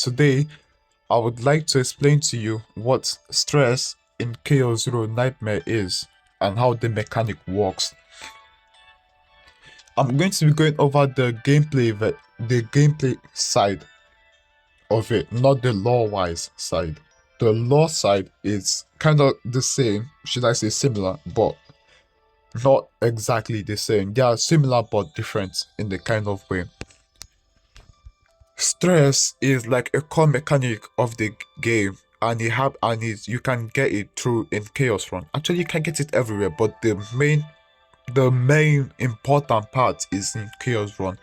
today I would like to explain to you what stress in Chaos Zero Nightmare is and how the mechanic works. I'm going to be going over the gameplay side of it, not the lore-wise side. The lore side is kind of the same, should I say similar, but not exactly the same. They are similar but different in the kind of way. Stress is like a core mechanic of the game, and you can get it through in Chaos Run. Actually, you can get it everywhere, but the main important part is in Chaos Run,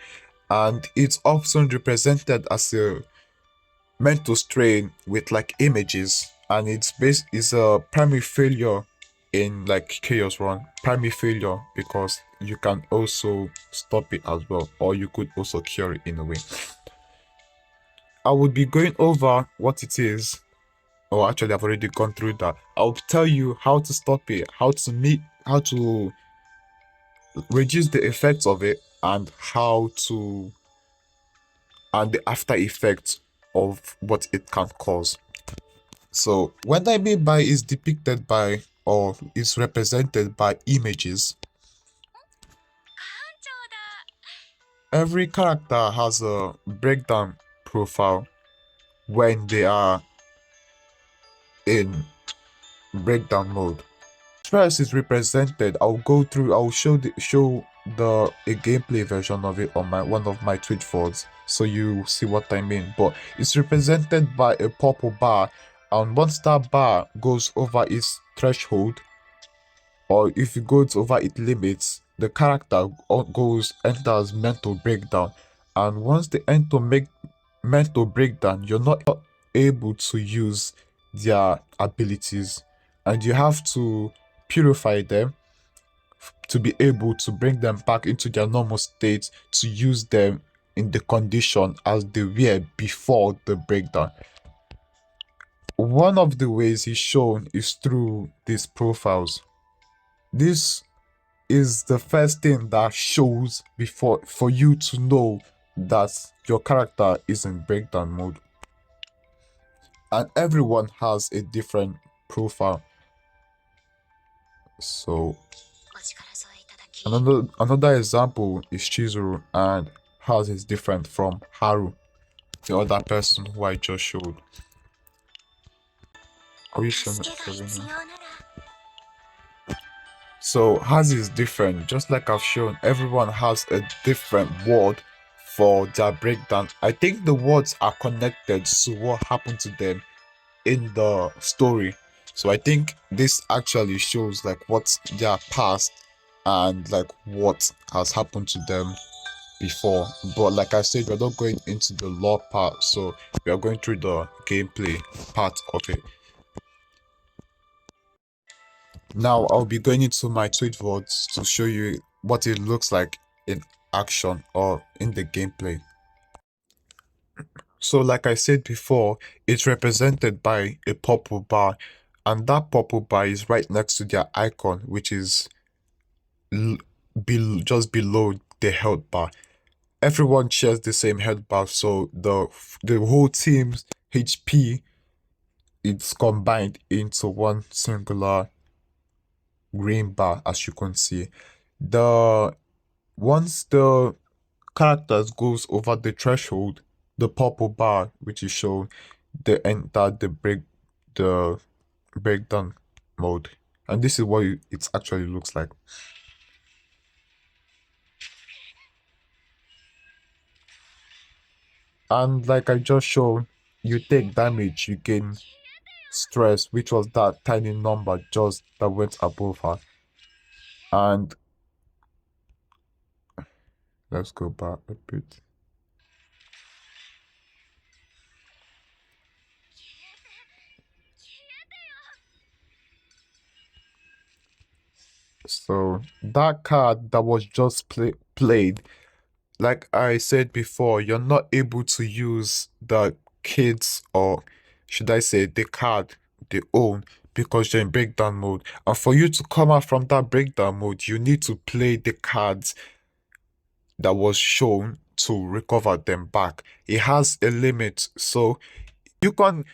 and it's often represented as a mental strain with like images, and is a primary failure in like Chaos Run. Primary failure because you can also stop it as well, or you could also cure it in a way. I would be going over what it is. Oh, actually, I've already gone through that. I'll tell you how to stop it, how to reduce the effects of it, and the after effects of what it can cause. So, what I mean by is depicted by or is represented by images. Every character has a breakdown profile when they are in breakdown mode. Stress is represented. I'll show a gameplay version of it on one of my Twitch VODs, so you see what I mean. But it's represented by a purple bar, and once that bar goes over its threshold, or if it goes over its limits, the character enters mental breakdown. And once they enter mental breakdown, you're not able to use their abilities, and you have to purify them to be able to bring them back into their normal state to use them in the condition as they were before the breakdown. One of the ways is shown is through these profiles. This is the first thing that shows before for you to know that your character is in breakdown mode. And everyone has a different profile. So another example is Chizuru, and hers is different from Haru, the other person who I just showed. So hers is different. Just like I've shown, everyone has a different word for their breakdown. I think the words are connected to what happened to them in the story. So I think this actually shows like what's their past and like what has happened to them before. But like I said, we're not going into the lore part, so we are going through the gameplay part of it. Now I'll be going into my Twitch VODs to show you what it looks like in action or in the gameplay. So like I said before, it's represented by a purple bar, and that purple bar is right next to their icon, which is just below the health bar. Everyone shares the same health bar, so the whole team's HP is combined into one singular green bar, as you can see. Once the characters goes over the threshold, the purple bar, which is shown, they enter the breakdown mode, and this is what it actually looks like. And like I just showed, you take damage, you gain stress, which was that tiny number just that went above her. And let's go back a bit. So that card that was just played, like I said before, you're not able to use the kids, or should I say the card they own, because you're in breakdown mode. And for you to come out from that breakdown mode, you need to play the cards that was shown to recover them back. It has a limit, so you can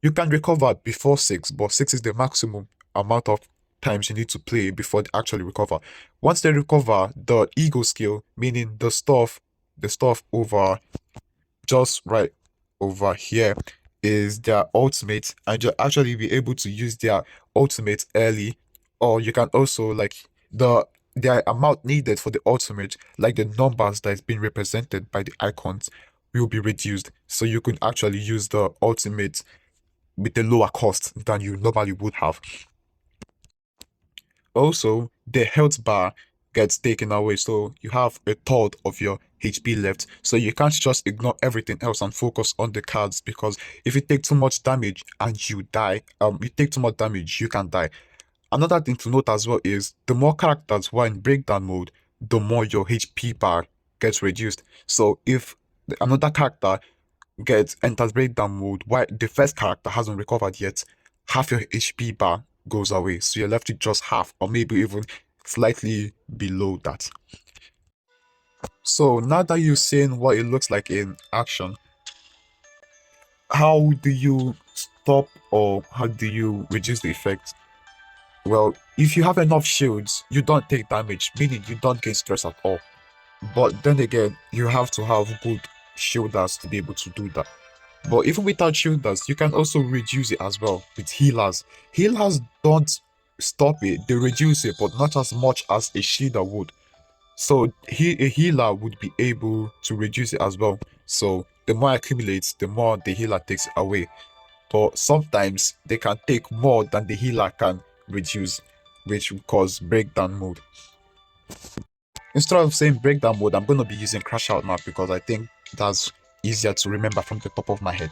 you can recover before 6, but 6 is the maximum amount of times you need to play before they actually recover. Once they recover, the ego skill, meaning the stuff over just right over here, is their ultimate, and you'll actually be able to use their ultimate early, or you can also like the amount needed for the ultimate, like the numbers that is being represented by the icons, will be reduced. So you can actually use the ultimate with a lower cost than you normally would have. Also, the health bar gets taken away, so you have a third of your HP left. So you can't just ignore everything else and focus on the cards, because if you take too much damage and you die, you take too much damage, you can die. Another thing to note as well is the more characters who are in breakdown mode, the more your HP bar gets reduced. So if another character enters breakdown mode while the first character hasn't recovered yet, half your HP bar goes away. So you're left with just half, or maybe even slightly below that. So now that you've seen what it looks like in action, how do you stop or how do you reduce the effect? Well, if you have enough shields, you don't take damage, meaning you don't gain stress at all. But then again, you have to have good shielders to be able to do that. But even without shielders, you can also reduce it as well with healers. Healers don't stop it, they reduce it, but not as much as a shielder would. So a healer would be able to reduce it as well. So the more it accumulates, the more the healer takes it away. But sometimes they can take more than the healer can reduce, which will cause breakdown mode. Instead of saying breakdown mode, I'm going to be using crash out now because I think that's easier to remember from the top of my head.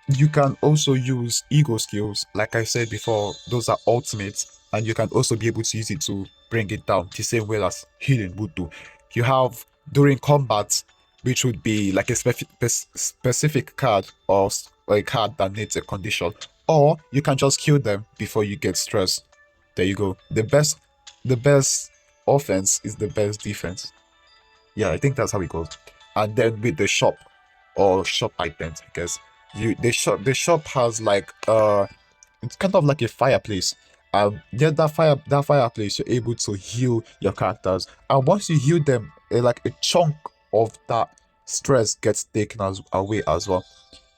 You can also use ego skills, like I said before, those are ultimates, and you can also be able to use it to bring it down the same way as healing would do. You have during combat, which would be like a specific card, or a card that needs a condition, or you can just kill them before you get stressed. There you go. The best offense is the best defense. Yeah, I think that's how it goes. And then with the shop, or shop items, I guess. The shop has like it's kind of like a fireplace. Yeah, that fireplace, you're able to heal your characters. And once you heal them, like a chunk of that stress gets taken away as well.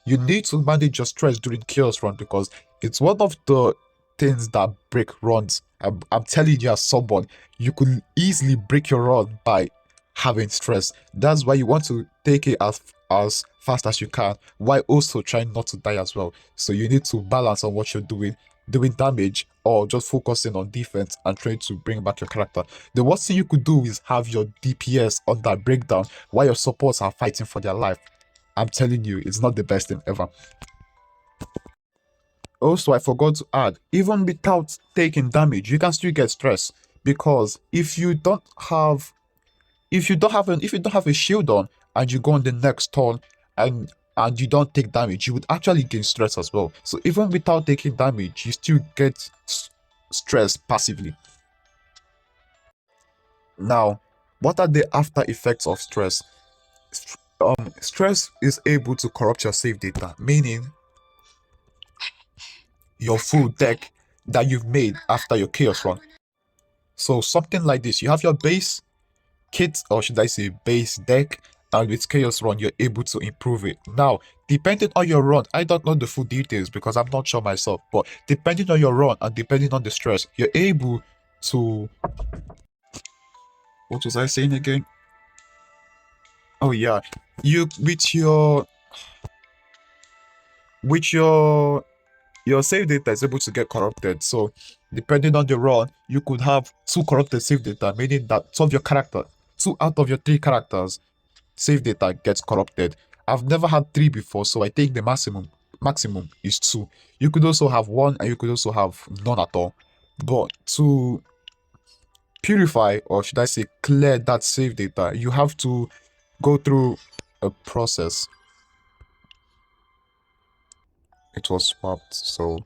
You need to manage your stress during chaos run, because it's one of the things that break runs. I'm telling you, as someone, you could easily break your run by having stress. That's why you want to take it as fast as you can, while also trying not to die as well. So you need to balance on what you're doing damage or just focusing on defense and trying to bring back your character. The worst thing you could do is have your DPS on that breakdown while your supports are fighting for their life. I'm telling you, it's not the best thing ever. Also, I forgot to add, even without taking damage, you can still get stress, because if you don't have a shield on and you go on the next turn and you don't take damage, you would actually gain stress as well. So even without taking damage, you still get stress passively. Now, what are the after effects of stress? Stress is able to corrupt your save data, meaning your full deck that you've made after your chaos run. So something like this, you have your base kit, or should I say base deck, and with chaos run you're able to improve it. Now, depending on your run, I don't know the full details because I'm not sure myself, but depending on your run and depending on the stress, you're able to, what was I saying again? Oh yeah, you with your save data is able to get corrupted. So depending on the run, you could have two corrupted save data, meaning that two out of your three characters save data gets corrupted. I've never had three before, so I think the maximum is two. You could also have one, and you could also have none at all. But to purify, or should I say clear that save data, you have to go through a process. It was swapped, so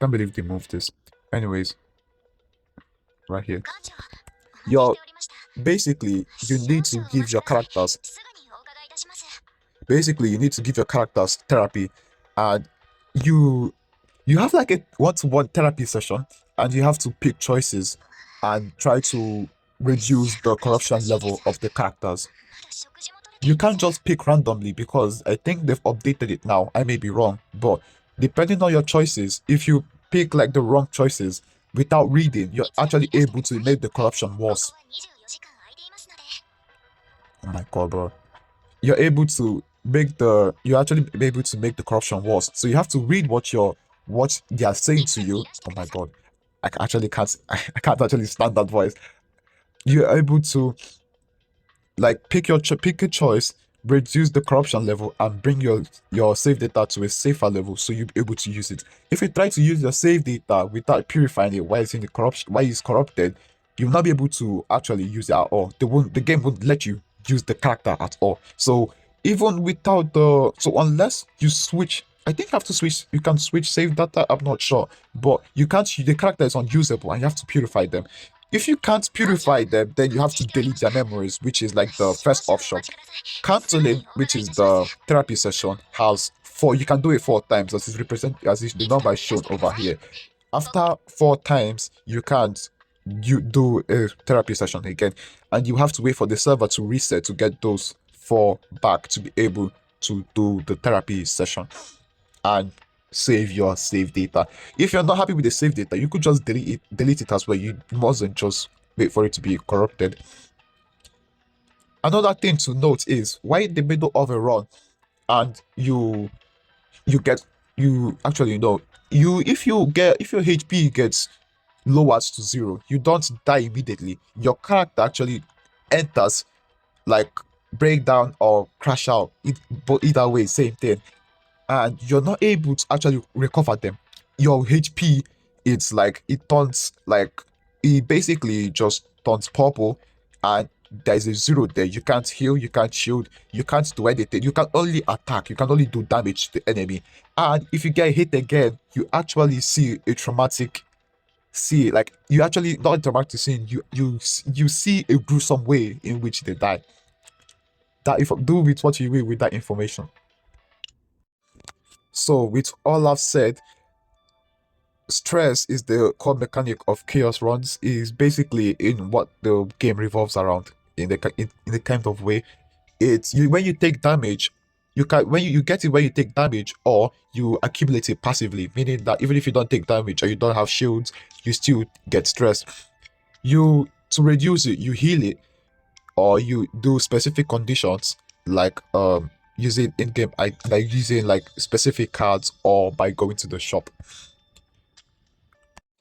can't believe they moved this. Anyways, right here. Your basically you need to give your characters therapy, and you you have like a one-to-one therapy session, and you have to pick choices and try to reduce the corruption level of the characters. You can't just pick randomly because I think they've updated it now. I may be wrong, but depending on your choices, if you pick like the wrong choices without reading, you're actually able to make the corruption worse. Oh my god, bro. You're actually able to make the corruption worse. So you have to read what they are saying to you. Oh my god. Actually can't I can't actually stand that voice. You're able to like pick a choice, reduce the corruption level, and bring your save data to a safer level so you'll be able to use it. If you try to use your save data without purifying it while it's corrupted, you'll not be able to actually use it at all. The game won't let you use the character at all. So even without unless you switch, I think you have to switch. You can switch save data. I'm not sure, but you can't. The character is unusable, and you have to purify them. If you can't purify them, then you have to delete their memories, which is like the first option. Canceling, which is the therapy session, has four. You can do it 4 times, the number is shown over here. After 4 times, you can't do a therapy session again, and you have to wait for the server to reset to get those 4 back to be able to do the therapy session and save your save data. If you're not happy with the save data, you could just delete it as well. You mustn't just wait for it to be corrupted. Another thing to note is why in the middle of a run and you actually know you if your HP gets lowered to 0, you don't die immediately. Your character actually enters like breakdown or crash out. But either way, same thing, and you're not able to actually recover them. Your HP, it basically just turns purple, and there's a 0 there. You can't heal, you can't shield, you can't do anything. You can only attack, you can only do damage to the enemy. And if you get hit again, you actually see a traumatic see like you actually not a traumatic scene. You see a gruesome way in which they die. That if do with what you will with that information. So, with all I've said, stress is the core mechanic of chaos runs. Is basically in what the game revolves around in the kind of way. It's you when you take damage, you can when you get it when you take damage, or you accumulate it passively, meaning that even if you don't take damage or you don't have shields, you still get stress. You to reduce it, you heal it, or you do specific conditions like using in-game like using like specific cards or by going to the shop.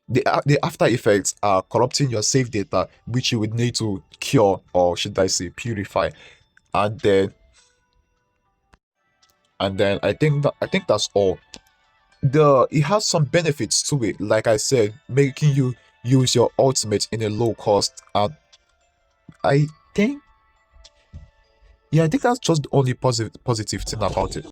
The after effects are corrupting your save data, which you would need to cure, or should I say purify, and then I think that's all. It has some benefits to it, like I said, making you use your ultimate in a low cost, and I think I think that's just the only positive thing about it.